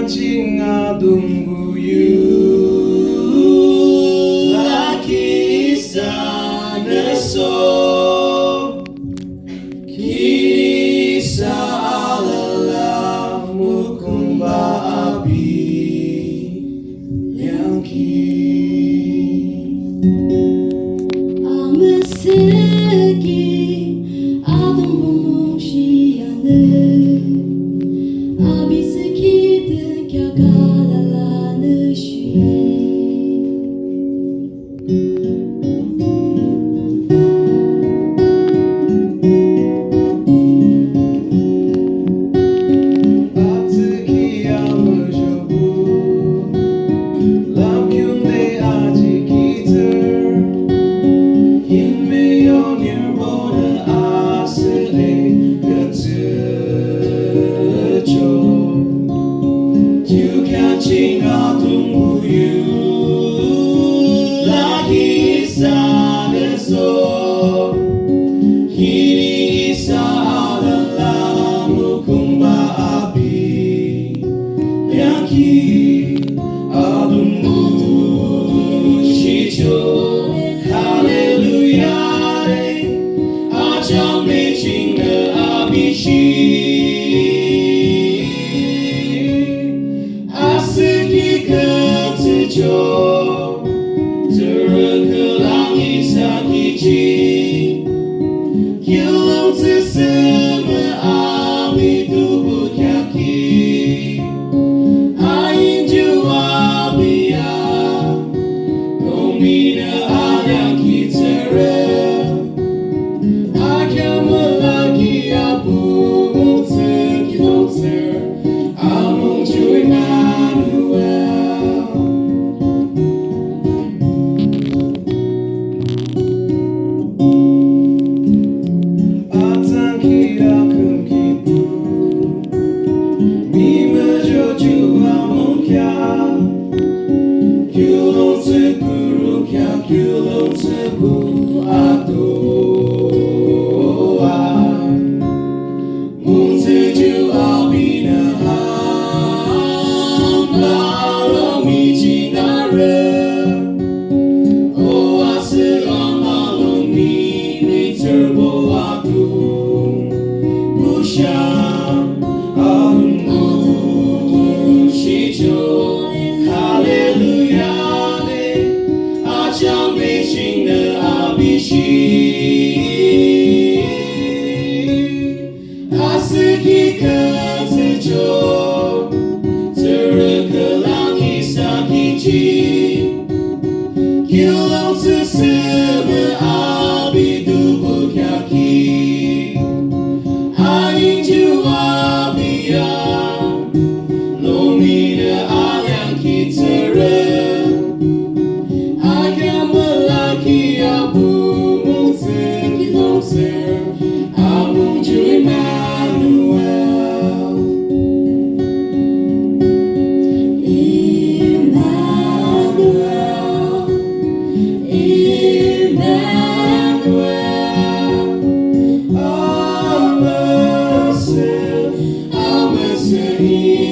ching Atungpuh Lakhi isanü Khini alala mükhong liangkhi Amüsühkhi Atungpuh mungshi Amüsühkhi tunkhiak alala Atsükhi amüzho Lapkhiungte Yinmi yonirpo asüh choh Thiyukhean ching Atungpuh Lakhi isanü Khini alala mükhong liangkhi shichoh achang ching asühkhi thsühchoh khülang isanü ching Kiulung tsü amüzho liangkhi tsühür Kiulung achang ching asühkhi thsühchoh khülang isanü ching Kiulung tsü Amüsüh